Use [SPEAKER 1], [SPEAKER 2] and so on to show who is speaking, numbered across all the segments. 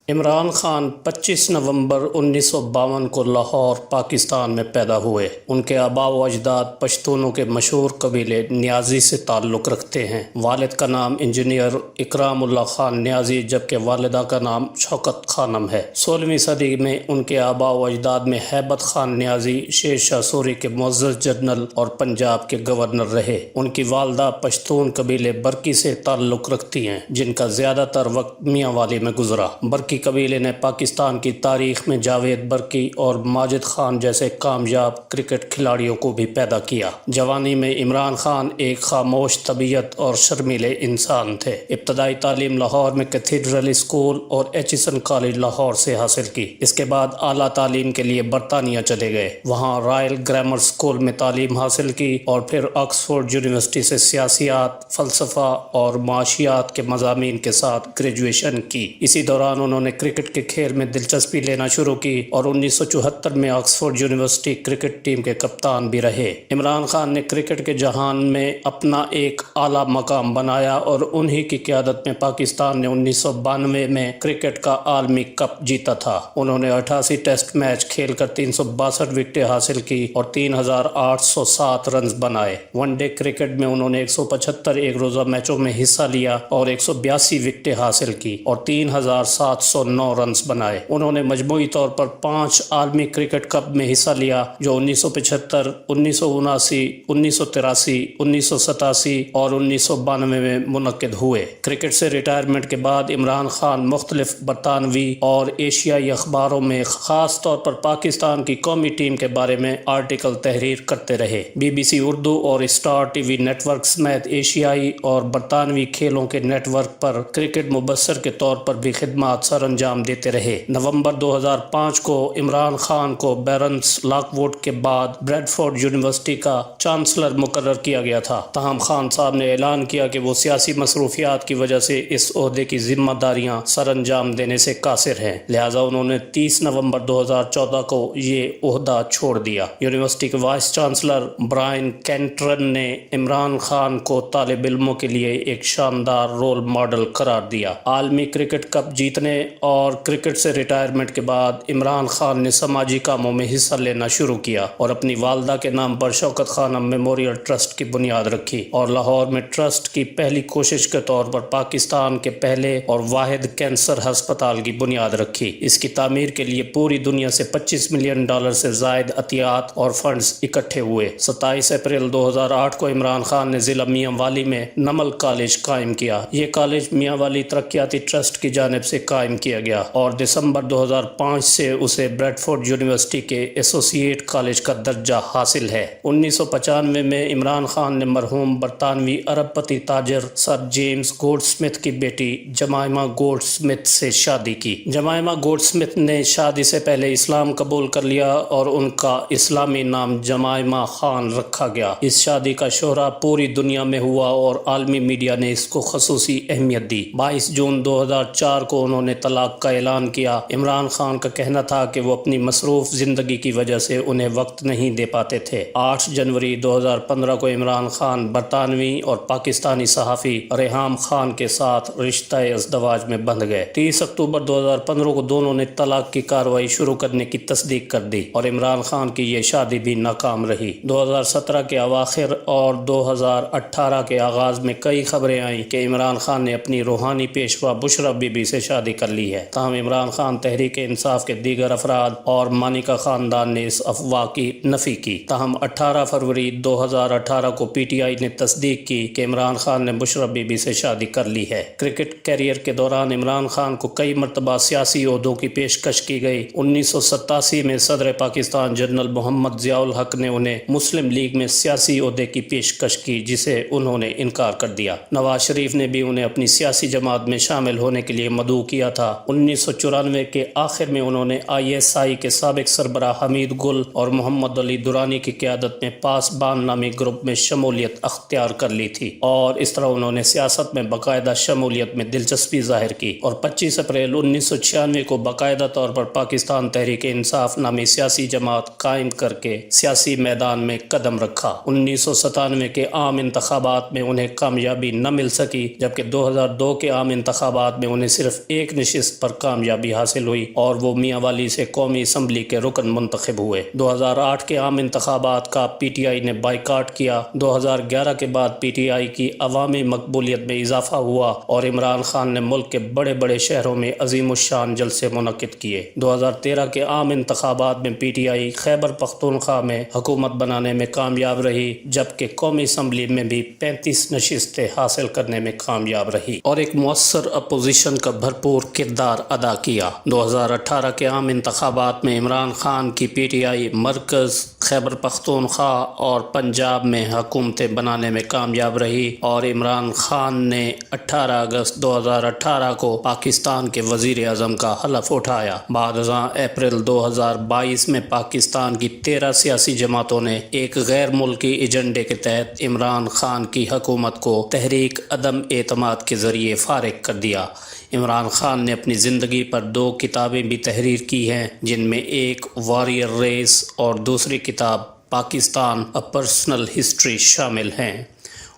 [SPEAKER 1] عمران خان 25 نومبر 1952 کو لاہور پاکستان میں پیدا ہوئے۔ ان کے آباء و اجداد پشتونوں کے مشہور قبیلے نیازی سے تعلق رکھتے ہیں۔ والد کا نام انجینئر اکرام اللہ خان نیازی جبکہ والدہ کا نام شوکت خانم ہے۔ 16ویں صدی میں ان کے آباء و اجداد میں ہیبت خان نیازی شیر شاہ سوری کے معزز جنرل اور پنجاب کے گورنر رہے۔ ان کی والدہ پشتون قبیلے برکی سے تعلق رکھتی ہیں جن کا زیادہ تر وقت میاں والی میں گزرا۔ برکی قبیلے نے پاکستان کی تاریخ میں جاوید برکی اور ماجد خان جیسے کامیاب کرکٹ کھلاڑیوں کو بھی پیدا کیا۔ جوانی میں عمران خان ایک خاموش طبیعت اور شرمیلے انسان تھے۔ ابتدائی تعلیم لاہور میں کیتھیڈرل اسکول اور ایچسن کالج لاہور سے حاصل کی۔ اس کے بعد اعلیٰ تعلیم کے لیے برطانیہ چلے گئے، وہاں رائل گرامر اسکول میں تعلیم حاصل کی اور پھر آکسفورڈ یونیورسٹی سے سیاسیات، فلسفہ اور معاشیات کے مضامین کے ساتھ گریجویشن کی۔ اسی دوران انہوں نے کرکٹ کے کھیل میں دلچسپی لینا شروع کی اور 1974 میں آکسفورڈ یونیورسٹی کرکٹ ٹیم کے کپتان بھی رہے۔ عمران خان نے کرکٹ کے جہان میں اپنا ایک اعلیٰ مقام بنایا اور انہی کی قیادت میں پاکستان نے 1992 میں کرکٹ کا عالمی کپ جیتا تھا۔ انہوں نے 88 ٹیسٹ میچ کھیل کر 362 وکٹیں حاصل کی اور 3807 رنز بنائے۔ ون ڈے کرکٹ میں انہوں نے 175 ایک روزہ میچوں میں حصہ لیا اور 182 وکٹیں حاصل کی اور 3709 رنز بنائے۔ انہوں نے مجموعی طور پر 5 عالمی کرکٹ کپ میں حصہ لیا جو 1975، 1979، 1983، 1987 اور 1992 میں منعقد ہوئے۔ کرکٹ سے ریٹائرمنٹ کے بعد عمران خان مختلف برطانوی اور ایشیائی اخباروں میں خاص طور پر پاکستان کی قومی ٹیم کے بارے میں آرٹیکل تحریر کرتے رہے۔ BBC اردو اور star T V network سمیت ایشیائی اور برطانوی کھیلوں کے نیٹ ورک پر کرکٹ مبصر کے طور پر بھی خدمات سر انجام دیتے رہے۔ نومبر 2005 کو عمران خان کو بیرنس لاک ووڈ کے بعد بریڈفورڈ یونیورسٹی کا چانسلر مقرر کیا گیا تھا، تاہم خان صاحب نے اعلان کیا کہ وہ سیاسی مصروفیات کی وجہ سے اس عہدے کی ذمہ داریاں سر انجام دینے سے قاصر ہیں، لہٰذا انہوں نے 30 نومبر 2014 کو یہ عہدہ چھوڑ دیا۔ یونیورسٹی کے وائس چانسلر برائن کینٹرن نے عمران خان کو طالب علموں کے لیے ایک شاندار رول ماڈل قرار دیا۔ عالمی کرکٹ کپ جیتنے اور کرکٹ سے ریٹائرمنٹ کے بعد عمران خان نے سماجی کاموں میں حصہ لینا شروع کیا اور اپنی والدہ کے نام پر شوکت خانم میموریل ٹرسٹ کی بنیاد رکھی اور لاہور میں ٹرسٹ کی پہلی کوشش کے طور پر پاکستان کے پہلے اور واحد کینسر ہسپتال کی بنیاد رکھی۔ اس کی تعمیر کے لیے پوری دنیا سے $25 ملین سے زائد عطیات اور فنڈز اکٹھے ہوئے۔ 27 اپریل 2008 کو عمران خان نے ضلع میاں والی میں نمل کالج قائم کیا۔ یہ کالج میاں والی ترقیاتی ٹرسٹ کی جانب سے قائم کیا گیا اور دسمبر 2005 سے اسے بریڈفورڈ یونیورسٹی کے ایسوسیٹ کالج کا درجہ حاصل ہے۔ 1995 میں عمران خان نے مرحوم برطانوی ارب پتی تاجر سر جیمز گولڈ سمتھ کی بیٹی جمائمہ گولڈ سمتھ سے شادی کی۔ جمائمہ گولڈ سمتھ نے شادی سے پہلے اسلام قبول کر لیا اور ان کا اسلامی نام جمائمہ خان رکھا گیا۔ اس شادی کا شہرہ پوری دنیا میں ہوا اور عالمی میڈیا نے اس کو خصوصی اہمیت دی۔ 22 جون 2004 کو انہوں نے طلاق کا اعلان کیا۔ عمران خان کا کہنا تھا کہ وہ اپنی مصروف زندگی کی وجہ سے انہیں وقت نہیں دے پاتے تھے۔ 8 جنوری 2015 کو عمران خان برطانوی اور پاکستانی صحافی ریحام خان کے ساتھ رشتہ ازدواج میں بندھ گئے۔ 30 اکتوبر 2015 کو دونوں نے طلاق کی کارروائی شروع کرنے کی تصدیق کر دی اور عمران خان کی یہ شادی بھی ناکام رہی۔ 2017 کے اواخر اور 2018 کے آغاز میں کئی خبریں آئیں کہ عمران خان نے اپنی روحانی پیشوا بشرا بی بی سے شادی کر لی ہے، تاہم عمران خان تحریک انصاف کے دیگر افراد اور مانیکا خاندان نے اس افواہ کی نفی کی۔ تاہم 18 فروری 2018 کو PTI نے تصدیق کی کہ عمران خان نے بشرا بی بی سے شادی کر لی ہے۔ کرکٹ کیریئر کے دوران عمران خان کو کئی مرتبہ سیاسی عہدوں کی پیشکش کی گئی۔ 1987 میں صدر پاکستان جنرل محمد ضیاء الحق نے انہیں مسلم لیگ میں سیاسی عہدے کی پیشکش کی جسے انہوں نے انکار کر دیا۔ نواز شریف نے بھی انہیں اپنی سیاسی جماعت میں شامل ہونے کے لیے مدعو کیا تھا۔ 1994 کے آخر میں انہوں نے ISI کے سابق سربراہ حمید گل اور محمد علی درانی کی قیادت میں پاسبان نامی گروپ میں شمولیت اختیار کر لی تھی اور اس طرح انہوں نے سیاست میں باقاعدہ شمولیت میں دلچسپی ظاہر کی اور 25 اپریل 1996 کو باقاعدہ طور پر پاکستان تحریک انصاف نامی سیاسی جماعت قائم کر کے سیاسی میدان میں قدم رکھا۔ 1997 کے عام انتخابات میں انہیں کامیابی نہ مل سکی جبکہ 2002 کے عام انتخابات میں انہیں صرف ایک نشست نشست پر کامیابی حاصل ہوئی اور وہ میاں والی سے قومی اسمبلی کے رکن منتخب ہوئے۔ 2008 کے عام انتخابات کا پی ٹی آئی نے بائیکاٹ کیا۔ 2011 کے بعد پی ٹی آئی کی عوامی مقبولیت میں اضافہ ہوا اور عمران خان نے ملک کے بڑے بڑے شہروں میں عظیم الشان جلسے منعقد کیے۔ 2013 کے عام انتخابات میں P T I Khyber Pakhtunkhwa میں حکومت بنانے میں کامیاب رہی، جبکہ قومی اسمبلی میں بھی 35 نشستیں حاصل کرنے میں کامیاب رہی اور ایک مؤثر اپوزیشن کا بھرپور کردار ادا کیا۔ 2018 کے عام انتخابات میں عمران خان کی پی ٹی آئی مرکز، خیبر پختونخوا اور پنجاب میں حکومتیں بنانے میں کامیاب رہی اور عمران خان نے 18 اگست 2018 کو پاکستان کے وزیر اعظم کا حلف اٹھایا۔ بعد ازاں اپریل 2022 میں پاکستان کی 13 سیاسی جماعتوں نے ایک غیر ملکی ایجنڈے کے تحت عمران خان کی حکومت کو تحریک عدم اعتماد کے ذریعے فارغ کر دیا۔ عمران خان نے اپنی زندگی پر 2 کتابیں بھی تحریر کی ہیں، جن میں ایک واریر ریس اور دوسری کتاب پاکستان اے پرسنل ہسٹری شامل ہیں۔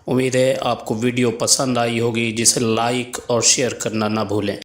[SPEAKER 1] امید ہے آپ کو ویڈیو پسند آئی ہوگی، جسے لائک اور شیئر کرنا نہ بھولیں۔